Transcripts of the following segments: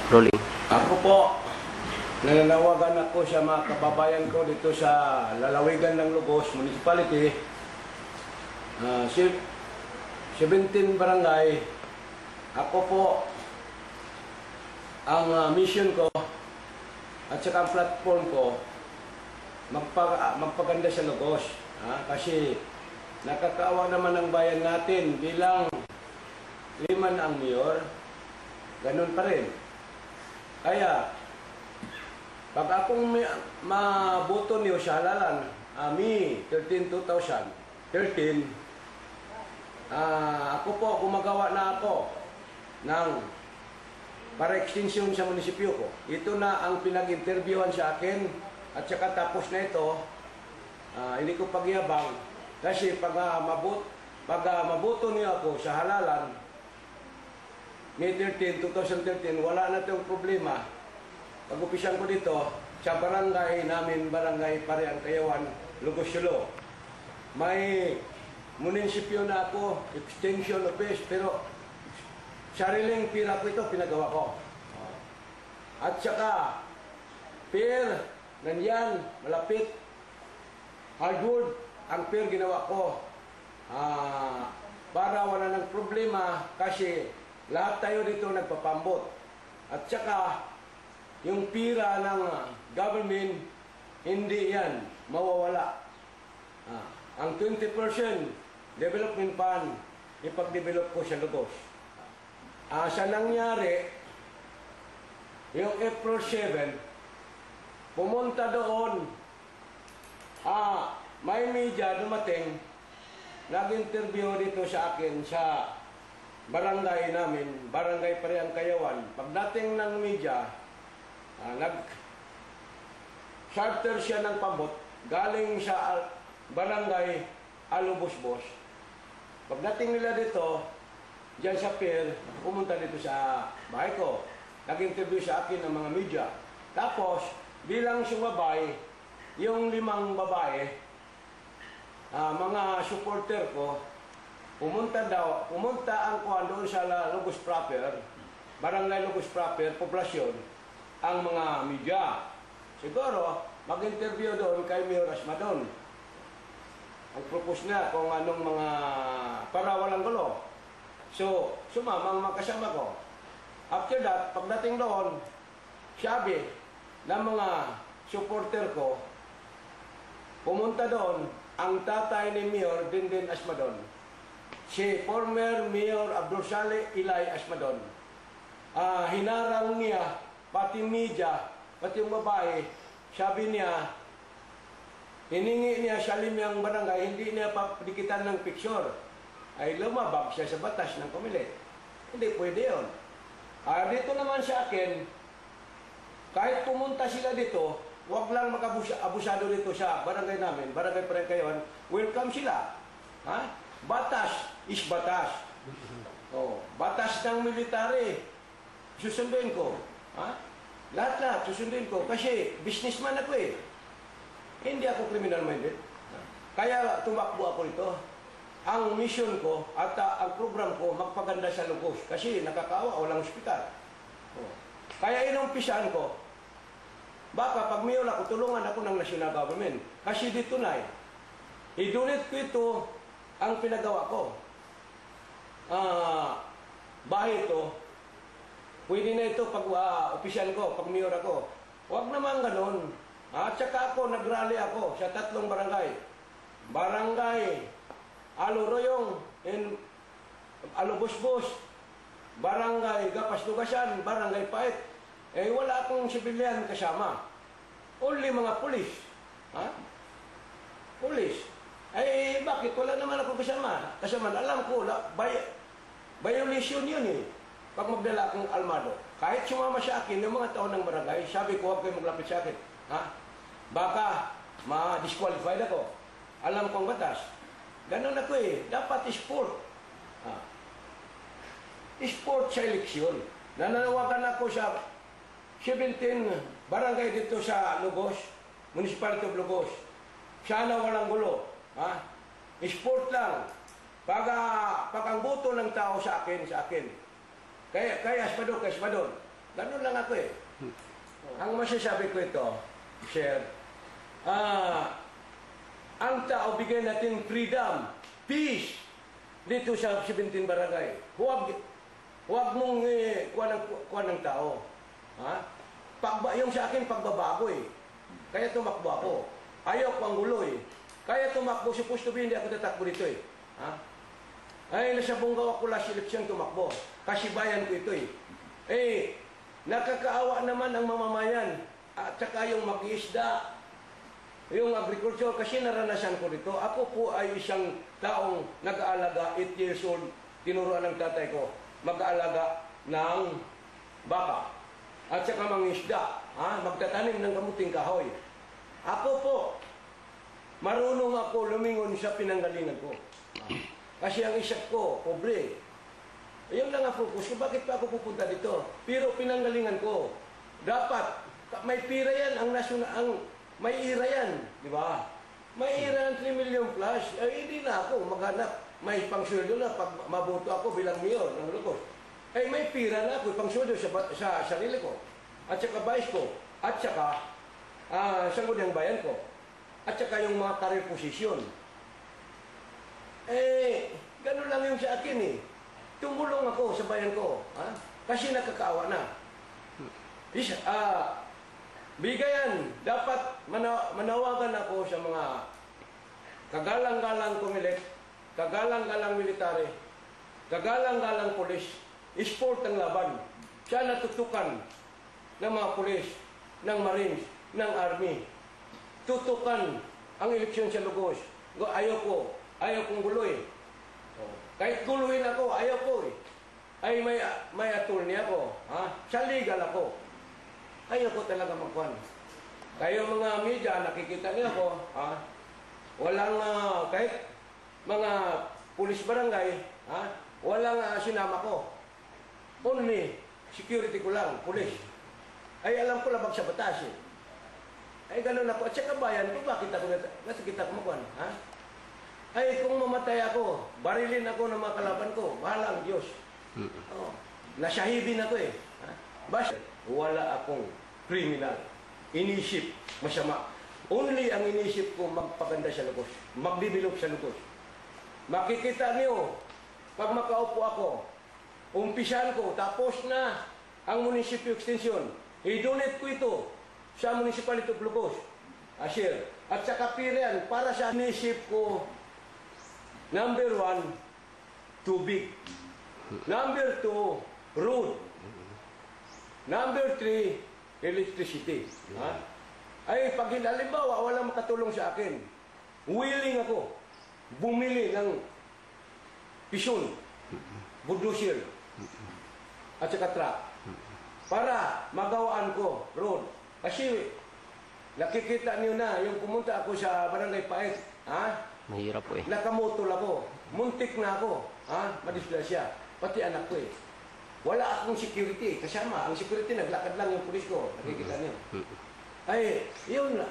Rolling. Ako po, nananawagan ako sa mga kababayan ko dito sa lalawigan ng Lugos Municipality. 17 barangay. Ako po, ang mission ko at saka ang platform ko, magpaganda sa Lugos. Kasi nakakaawa naman ang bayan natin bilang liman ang mayor, ganun pa rin. Kaya, pag akong maboto niyo sa halalan, AMI 13-2013, ako po, gumagawa na ako ng para extension sa munisipyo ko. Ito na ang pinag-interviewan sa akin at saka tapos na ito, hindi ko pagyabang kasi pag maboto niyo ako sa halalan, May 13, 2013, wala na itong problema. Pag-upisan ko dito, sa barangay namin, Barangay Pariang Kayawan, Lugos Sulo. May munisipyo na ako, extension office, pero sariling pira ko ito, pinagawa ko. At saka, pier, nandyan, malapit, hardwood, ang pier ginawa ko. Para wala ng problema, kasi lahat tayo dito nagpapambot. At saka, yung pira ng government, hindi yan mawawala. Ang 20% development fund, ipag-develop ko sa Lugos. Sa nangyari, yung April 7, pumunta doon, may media dumating, nag-interview dito sa akin sa barangay namin, Barangay Pariang Kayawan. Pagdating ng media, nag-charter siya ng pambot galing sa Barangay Alubos-Bos. Pagdating nila dito, dyan sa pier, pumunta dito sa bahay ko. Nag-interview sa akin ng mga media. Tapos, bilang sumabay, yung 5 babae, mga supporter ko, pumunta ang kuhan doon sa Lugos proper, Barangay Lugos proper, poblasyon, ang mga media. Siguro, mag-interview doon kay Mayor Asmadon. Ang propose niya kung anong mga para walang gulo. So, sumama ang mga kasama ko. After that, pagdating doon, sabi ng mga supporter ko, pumunta doon ang tatay ni Mayor Dindin Asmadon. Si former Mayor Abdul Saleh Ilay Asmadon. Hinarang niya, pati media, pati yung babae, sabi niya, hiningi niya sa 5 barangay, hindi niya papadikitan ng picture. Ay lumabag siya sa batas ng Comelec. Hindi pwede yun. Dito naman sa akin, kahit pumunta sila dito, huwag lang mag-abusado dito sa barangay namin, Barangay Pariang Kayawan, welcome sila. Batas is batas. Batas ng military, susundin ko. Lahat-lahat susundin ko kasi businessman ako eh. Hindi ako criminal-minded. Kaya tumakbo ako rito. Ang mission ko at ang program ko, magpaganda sa Lugos. Kasi nakakaawa, walang ospital. Kaya inumpisahan ko, baka pag mayor ako, tulungan ako ng national government. Kasi dito na idulit ko ito ang pinagawa ko. Bahay ito, pwede na ito pag opisyal ko, pag mayor ako. Huwag naman ganun. At saka ako, nag-rally ako sa 3 barangay. Barangay Aloroyong and Alubos-Bos, Barangay Gapas-Dugasan, Barangay Pait. Wala akong sibilyan kasama. Only mga pulis. Pulis. Bakit? Wala naman ako kasama. Kasama, alam ko, violation yun eh. Pag magdala akong almado. Kahit sumama sa akin, yung mga taon ng barangay, sabi ko, huwag kayo maglapit sa akin. Baka, ma-disqualified ako. Alam ko ang batas. Ganun ako eh. Dapat sport. Sport sa eleksyon. Nananawagan ako sa 17 barangay dito sa Lugos, Municipality of Lugos. Sana walang gulo. Sport lang. Pag ang boto ng tao sa akin. Kaya Asmadon, Ganun lang ako eh. Ang masasabi ko ito, Sir, ang tao bigyan natin freedom, peace, dito sa 17 barangay. Huwag mong kuha ng tao. Ha? Yung sa akin, pagbabago eh. Kaya tumakbo ako. Ayaw ko ang gulo eh. Kaya tumakbo, supposed to be, hindi ako tatakbo dito eh. Ha? Ay, nasa Bungaw ako last election tumakbo. Kasi bayan ko ito eh. Nakakaawa naman ang mamamayan. At saka yung mag-iisda, yung agriculture, kasi naranasan ko dito. Ako po ay isang taong nag-aalaga, 8 years old, tinuruan ng tatay ko, mag-aalaga ng baka. At saka mangisda, magtatanim ng kamuting kahoy. Ako po, marunong ako lumingon sa pinanggalingan ko. Kasi ang isip ko, pobre. Ayun lang ang focus ko, bakit pa ako pupunta dito? Pero pinanggalingan ko, dapat, may pira yan, may ira yan, di ba? May ira ng 3 million plus, hindi na ako maghanap. May pangsweldo na pag mabuto ako bilang mayor ng Lugos. May pira na ako, pangsweldo sa sarili ko. At saka vice ko. At saka, sangguniang bayan ko. At saka yung mga career position. Ganun lang yung sa akin eh. Tumulong ako sa bayan ko. Kasi nakakaawa na. Bigayan, dapat manawagan ako sa mga kagalang-galang kumilit, kagalang-galang military, kagalang-galang polis, sport ang laban. Siya natutukan ng mga polis, ng marines, ng army. Tutukan ang eleksyon sa Lugos. Ayaw kong guloy. Kahit guluhin ako, ayaw ko eh. May attorney ako. Sa legal ako. Ayaw ko talaga magkuhan. Kayo mga media, nakikita niyo ako, walang, kahit mga pulis barangay, walang sinama ko. Only, security ko lang, pulis. Alam ko labag sa batas eh. Ganun ako. At saka bayan ko, bakit ako nakikita ko magkuhan? Kung mamatay ako, barilin ako ng mga kalaban ko, bahala ang Diyos. Nasahibin ako eh. Basta, wala akong criminal. Inisip, masama. Only ang inisip ko magpaganda sa Lugos. Magbibilog sa Lugos. Makikita niyo, pag makaupo ako, umpisan ko, tapos na ang municipal extension. I-donate ko ito sa municipality of Lugos. Asir. At sa kapirian, para sa inisip ko, number 1, tubig. Number 2, road. Number 3, electricity. Pag halimbawa, walang makatulong sa akin, willing ako bumili ng pisyon, bulldozer, at saka truck, para magawaan ko road. Kasi, nakikita niyo na, yung pumunta ako sa Barangay Pait, Mahirap po eh. nakamutol ako, muntik na ako, madisgrasya, pati anak ko eh. Wala akong security, kasama. Ang security, naglakad lang yung pulis ko. Nakikita niyo. Yun na.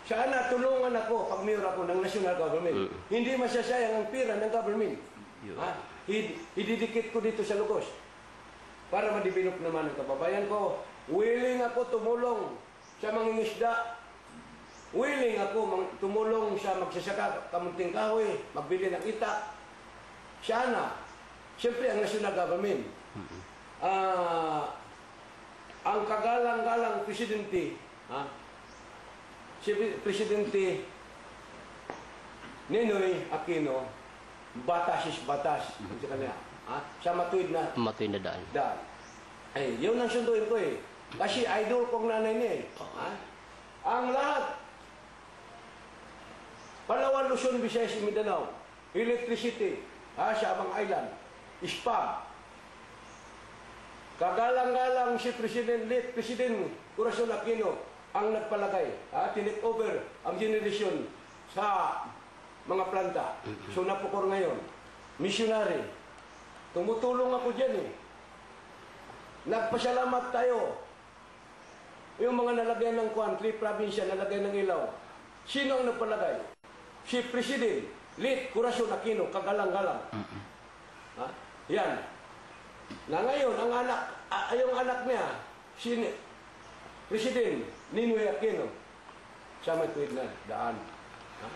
Sana tulungan ako pag mayor ako ng national government. Hindi masasayang ang pira ng government. Ididikit ko dito sa Lugos para ma-develop naman ang kababayan ko. Willing ako tumulong sa mangingisda. Willing ako tumulong sa magsasaka kamunting kahoy, magbili ng itak. Sana. Siyempre, ang national government. Ang kagalang-galang presidente, si Presidente Ninoy Aquino, batas is batas. Sa kanya, sa matuwid na daan. Yun ang sunduin ko eh. Kasi idol kong nanay niya eh. Ang lahat, Palawan, Luzon, Visayas, Mindanao, electricity, sa Abang Island, SPAG. Kagalang-galang si President Corazon Aquino ang nagpalagay, tinake over ang generation sa mga planta. So napukor ngayon. Missionary. Tumutulong ako dyan eh. Nagpasalamat tayo. Yung mga nalagyan ng country, probinsya, nalagyan ng ilaw. Sino ang nagpalagay? Si President Corazon Aquino, kagalang-galang. Yan. Na ngayon, yung anak niya, si President Ninoy Aquino, siya may tuwid na daan. Ha?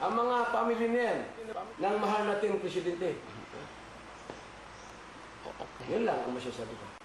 Ang mga pamilya niyan, ng mahal nating presidente. Okay. Yun lang ang masasabi ko.